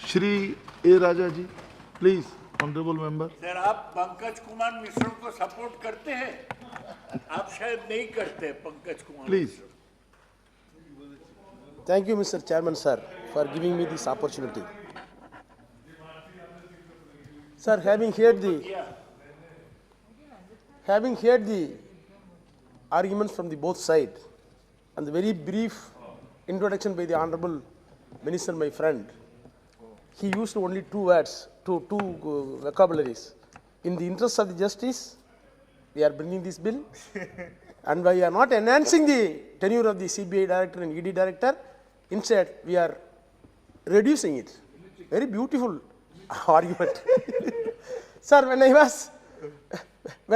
Shri A Raja ji, please, honourable member. Sir, आप पंकज कुमार मिश्रा को support करते हैं? आप शायद नहीं करते Pankaj Kumar. Please. Thank you, Mr. Chairman, sir, for giving me this opportunity. Sir, having heard the arguments from the both sides and the very brief introduction by the Honorable Minister, my friend, he used only two words, two vocabularies. In the interest of the justice, we are bringing this bill, and we are not enhancing the tenure of the CBI director and ED director. Instead, we are reducing it. Very beautiful argument. Sir, when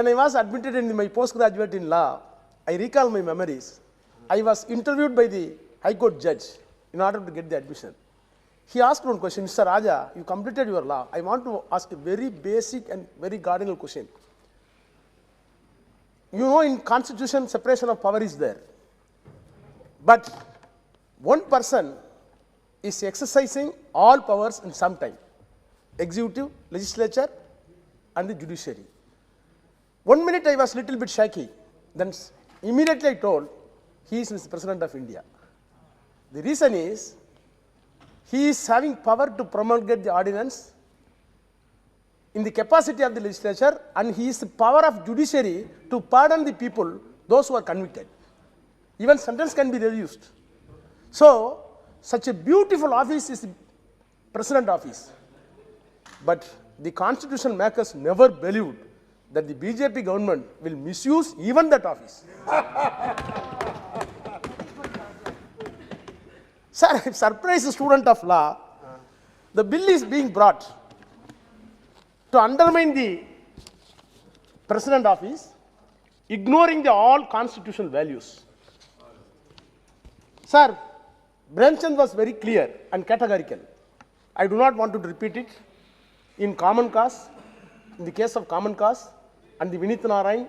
I was admitted in my postgraduate in law, I recall my memories. I was interviewed by the High Court judge in order to get the admission. He asked one question, Mr. Raja, you completed your law. I want to ask a very basic and very cardinal question. You know, in Constitution, separation of power is there. But one person is exercising all powers in some time. Executive, legislature, and the judiciary. 1 minute I was little bit shaky. Then immediately I told, he is the President of India. The reason is, he is having power to promulgate the ordinance in the capacity of the legislature, and he is the power of judiciary to pardon the people, those who are convicted. Even sentence can be reduced. So, such a beautiful office is the President office. But the constitution makers never believed that the BJP government will misuse even that office. Sir, I'm surprised student of law. The bill is being brought to undermine the President office, ignoring the all constitutional values. Sir, Premchand was very clear and categorical. I do not want to repeat it. In common cause, in the case of common cause and the Vinith Narayan,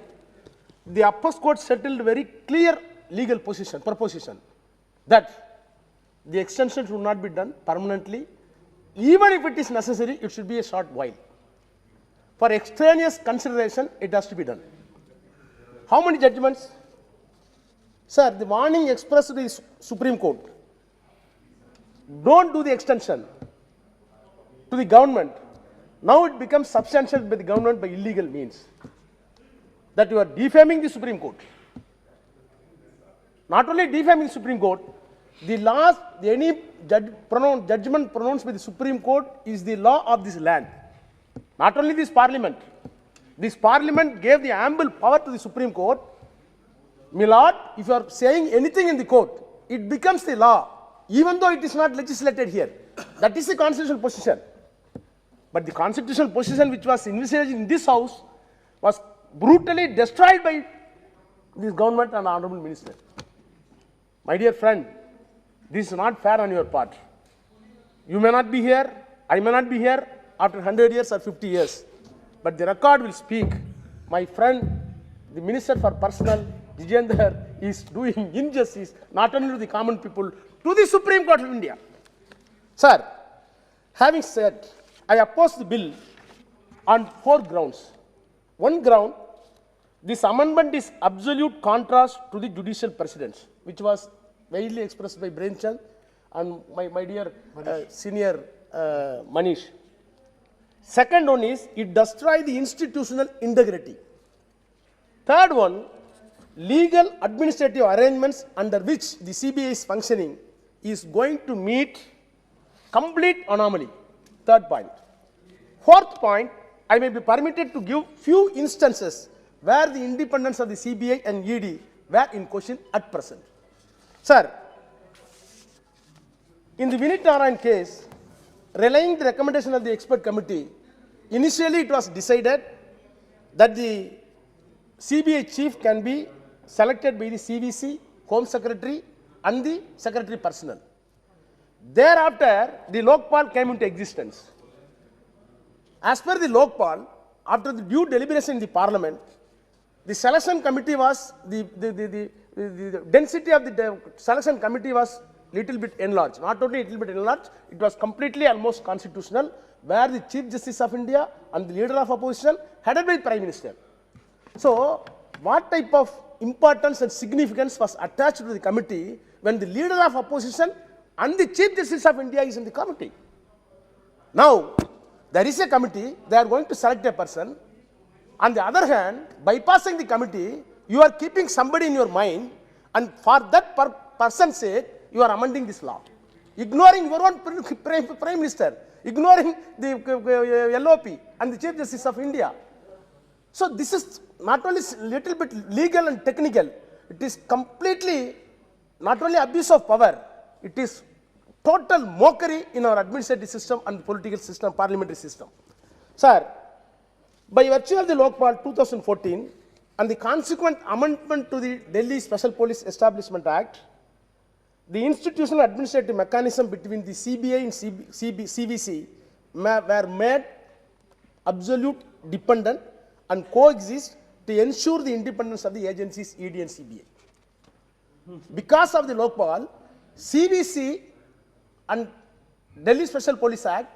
the upper court settled very clear legal proposition that the extension should not be done permanently. Even if it is necessary, it should be a short while. For extraneous consideration, it has to be done. How many judgments? Sir, the warning expressed to the Supreme Court, don't do the extension to the government. Now it becomes substantiated by the government by illegal means. That you are defaming the Supreme Court. Not only defaming the Supreme Court, the laws, any judgment pronounced by the Supreme Court is the law of this land. Not only this Parliament. This Parliament gave the ample power to the Supreme Court. My lord, if you are saying anything in the court, it becomes the law, even though it is not legislated here. That is the constitutional position. But the constitutional position which was envisaged in this house was brutally destroyed by this government and honorable minister. My dear friend, this is not fair on your part. You may not be here, I may not be here after 100 years or 50 years. But the record will speak. My friend, the Minister for Personnel, Jitendra, is doing injustice not only to the common people, to the Supreme Court of India. Sir, having said, I oppose the bill on 4 grounds. One ground, this amendment is absolute contrast to the judicial precedents, which was widely expressed by Premchand and my dear senior Manish. Second one is, it destroys the institutional integrity. Third one, legal administrative arrangements under which the CBI is functioning is going to meet complete anomaly. Third point. Fourth point, I may be permitted to give few instances where the independence of the CBI and ED were in question at present. Sir, in the Vinith Narayan case, relying the recommendation of the expert committee, initially it was decided that the CBI chief can be selected by the CVC, Home Secretary and the Secretary Personnel. Thereafter, the Lokpal came into existence. As per the Lokpal, after the due deliberation in the Parliament, the selection committee was, the density of the selection committee was little bit enlarged. Not only little bit enlarged, it was completely almost constitutional, where the Chief Justice of India and the leader of opposition headed by Prime Minister. So, what type of importance and significance was attached to the committee when the leader of opposition and the Chief Justice of India is in the committee? Now, there is a committee, they are going to select a person. On the other hand, bypassing the committee, you are keeping somebody in your mind, and for that person's sake, you are amending this law. Ignoring your own Prime Minister, ignoring the LOP and the Chief Justice of India. So this is not only little bit legal and technical, it is completely not only abuse of power, it is total mockery in our administrative system and political system, parliamentary system. Sir, by virtue of the Lokpal 2014 and the consequent amendment to the Delhi Special Police Establishment Act, the institutional administrative mechanism between the CBI and CVC were made absolute dependent and coexist to ensure the independence of the agencies ED and CBI. Because of the Lokpal, CVC and Delhi Special Police Act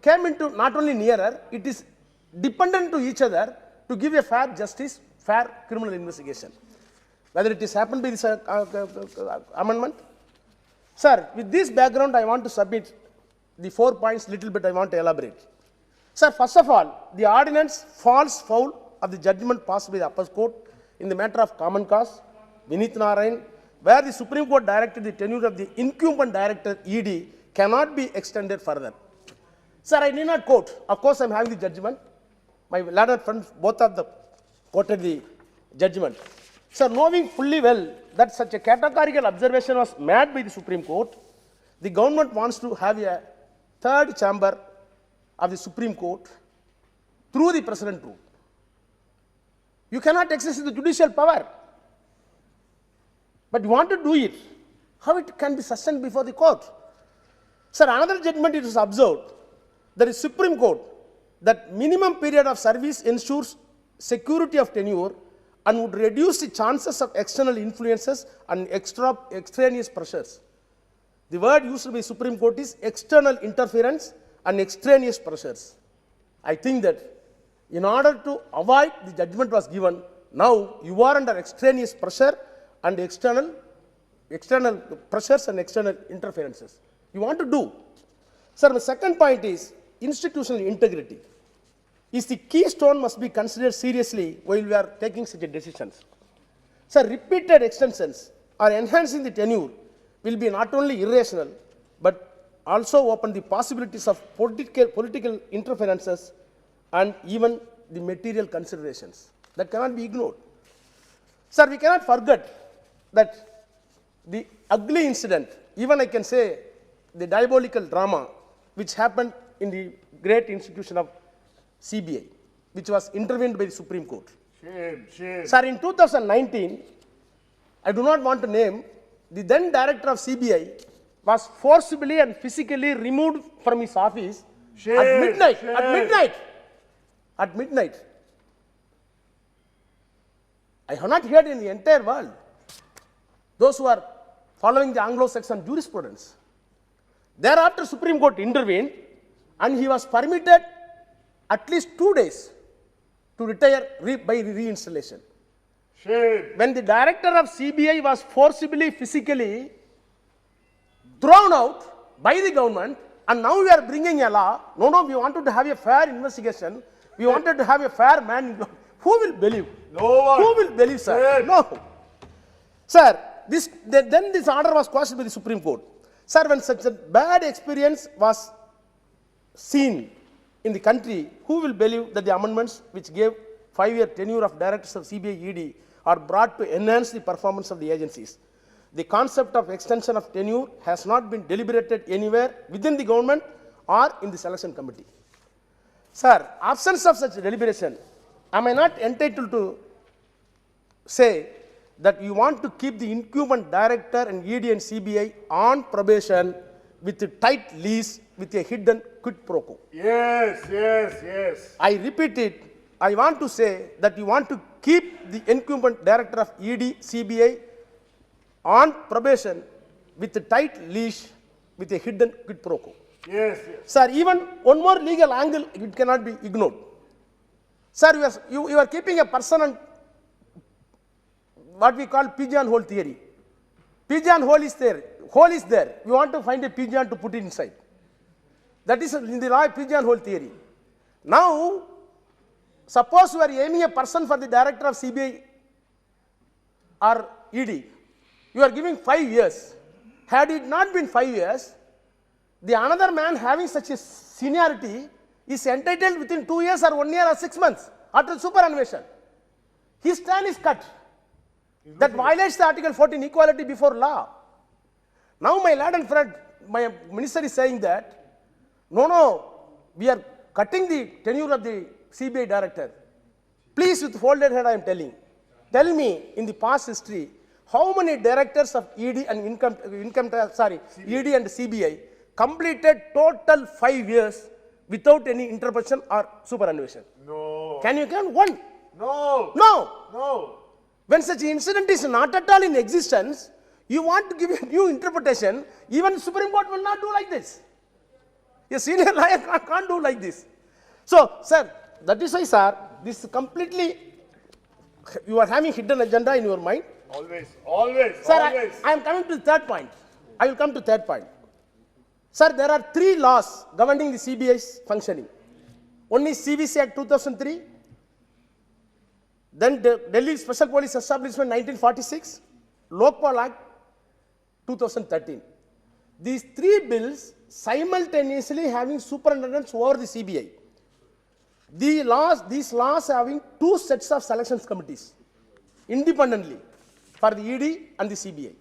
came into not only nearer, it is dependent to each other to give a fair justice, fair criminal investigation. Whether it is happened by this amendment. Sir, with this background, I want to submit the 4 points, little bit I want to elaborate. Sir, first of all, the ordinance falls foul of the judgment passed by the upper court in the matter of common cause, Vinith Narayan, where the Supreme Court directed the tenure of the incumbent director ED cannot be extended further. Sir, I need not quote. Of course, I am having the judgment. My learned friends, both of them, quoted the judgment. Sir, knowing fully well that such a categorical observation was made by the Supreme Court, the government wants to have a third chamber of the Supreme Court through the precedent route. You cannot exercise the judicial power, but you want to do it. How it can be sustained before the court? Sir, another judgment it is observed that the Supreme Court that minimum period of service ensures security of tenure and would reduce the chances of external influences and extraneous pressures. The word used by Supreme Court is external interference and extraneous pressures. I think that in order to avoid the judgment was given, now you are under extraneous pressure and external pressures and external interferences. You want to do. Sir, the second point is institutional integrity. Is the keystone must be considered seriously while we are taking such decisions. Sir, repeated extensions or enhancing the tenure will be not only irrational, but also open the possibilities of political interferences and even the material considerations. That cannot be ignored. Sir, we cannot forget that the ugly incident, even I can say the diabolical drama, which happened in the great institution of CBI, which was intervened by the Supreme Court. Shame, shame. Sir, in 2019, I do not want to name, the then director of CBI was forcibly and physically removed from his office at midnight. Shame. At midnight. I have not heard in the entire world those who are following the Anglo-Saxon jurisprudence. Thereafter, Supreme Court intervened and he was permitted at least 2 days to retire by reinstallation. Shame. When the director of CBI was forcibly, physically thrown out by the government, and now we are bringing a law. No, we wanted to have a fair investigation. We wanted to have a fair man. Who will believe? No one. Who will believe, sir? Shame. No. Sir, then this order was quashed by the Supreme Court. Sir, when such a bad experience was seen in the country, who will believe that the amendments which gave 5-year tenure of directors of CBI ED are brought to enhance the performance of the agencies? The concept of extension of tenure has not been deliberated anywhere within the government or in the selection committee. Sir, absence of such deliberation, am I not entitled to say that you want to keep the incumbent director and ED and CBI on probation with a tight leash with a hidden quid pro quo? Yes. I repeat it. I want to say that you want to keep the incumbent director of ED, CBI on probation with a tight leash with a hidden quid pro quo. Yes, yes. Sir, even one more legal angle, it cannot be ignored. Sir, you are keeping a person on what we call pigeon hole theory. Pigeon hole is there. Hole is there. You want to find a pigeon to put it inside. That is in the law of pigeon hole theory. Now, suppose you are aiming a person for the director of CBI or ED. You are giving 5 years. Had it not been 5 years, the another man having such a seniority is entitled within 2 years or 1 year or 6 months after superannuation. His term is cut. That violates the Article 14 equality before law. Now my lord and friend, my minister is saying that, no, we are cutting the tenure of the CBI director. Please, with folded head, I am telling. Tell me, in the past history, how many directors of ED and ED and CBI completed total 5 years without any intervention or superannuation? No. Can you count one? No. No. No. When such incident is not at all in existence, you want to give a new interpretation, even Supreme Court will not do like this. A senior lawyer can't do like this. So, sir, that is why, sir, this completely, you are having hidden agenda in your mind. Always, always, Sir, always. I am coming to the third point. I will come to third point. Sir, there are 3 laws governing the CBI's functioning. One is CVC Act 2003, then the Delhi Special Police Establishment 1946, Lokpal Act 2013. These 3 bills simultaneously having superintendents over the CBI. These laws having 2 sets of selections committees independently for the ED and the CBI.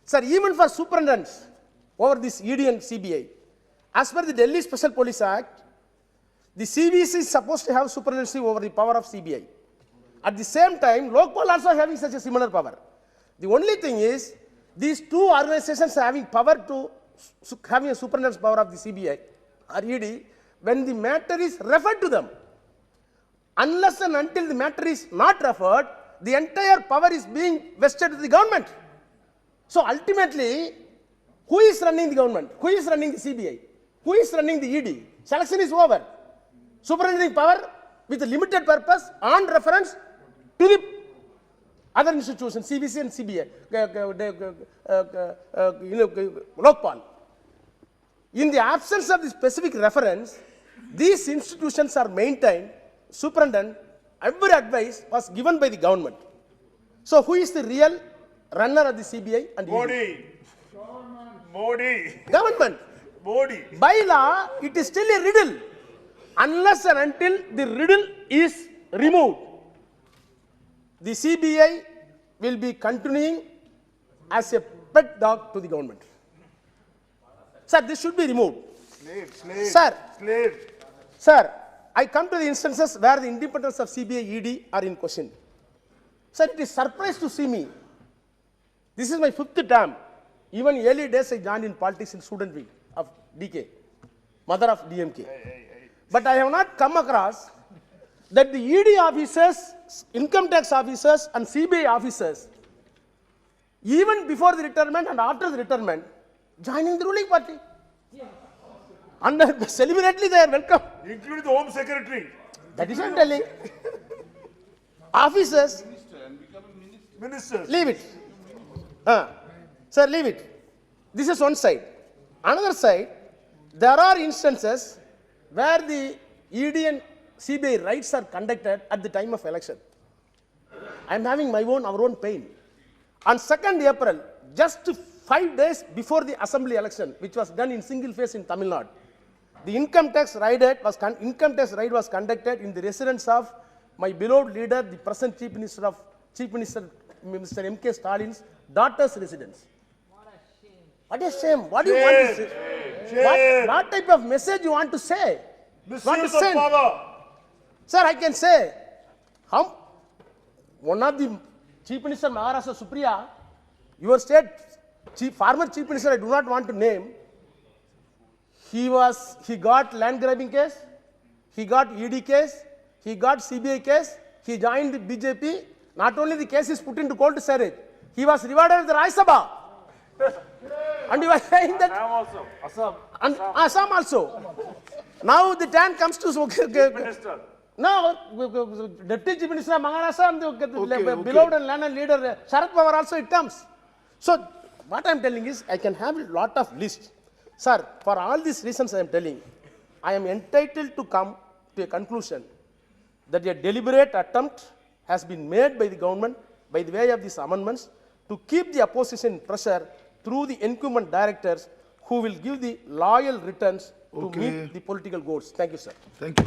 Sir, even for superintendents over this ED and CBI, as per the Delhi Special Police Act, the CVC is supposed to have superintendency over the power of CBI. At the same time, Lokpal also having such a similar power. The only thing is, these 2 organizations having power to having a superintendent's power of the CBI or ED, when the matter is referred to them, unless and until the matter is not referred, the entire power is being vested to the government. So ultimately, who is running the government? Who is running the CBI? Who is running the ED? Selection is over. Superintending power with a limited purpose on reference to the other institutions, CVC and CBI, Lokpal. In the absence of the specific reference, these institutions are maintained, superintendent, every advice was given by the government. So who is the real runner of the CBI and ED? Modi. Modi. Government. Modi. By law, it is still a riddle, unless and until the riddle is removed. The CBI will be continuing as a pet dog to the government. Sir, this should be removed. Slave. Sir. Slave. Sir, I come to the instances where the independence of CBI, ED are in question. Sir, it is surprised to see me. This is my 5th term. Even early days I joined in politics in student wing of DK, mother of DMK. But I have not come across that the ED officers, income tax officers and CBI officers, even before the retirement and after the retirement, joining the ruling party. And celebrately they are welcome. Including the Home Secretary. That is what I am telling. Officers, Ministers. leave it. Sir, leave it. This is one side. Another side, there are instances where the ED and CBI raids are conducted at the time of election. I am having our own pain. On 2nd April, just 5 days before the assembly election, which was done in single phase in Tamil Nadu, the income tax raid was conducted in the residence of my beloved leader, the present Chief Minister, Mr. M.K. Stalin's daughter's residence. What a shame. What do you want to say? What type of message you want to say? Want to Misuse of send? power. Sir, I can say, one of the Chief Minister Maharashtra Supriya, your state former Chief Minister, I do not want to name, he got land grabbing case, he got ED case, he got CBI case, he joined the BJP. Not only the case is put into cold storage, he was rewarded with the Rajya Sabha. And you are saying that, I am also. Assam. and Assam also. Now the turn comes to Minister. now Deputy Chief Minister of Maharashtra and the Okay. beloved and learned leader Sharad Pawar also it comes. So what I am telling is I can have a lot of list. Sir, for all these reasons I am telling, I am entitled to come to a conclusion that a deliberate attempt has been made by the government by the way of these amendments to keep the opposition in pressure through the incumbent directors who will give the loyal returns to Okay. meet the political goals. Thank you, sir. Thank you.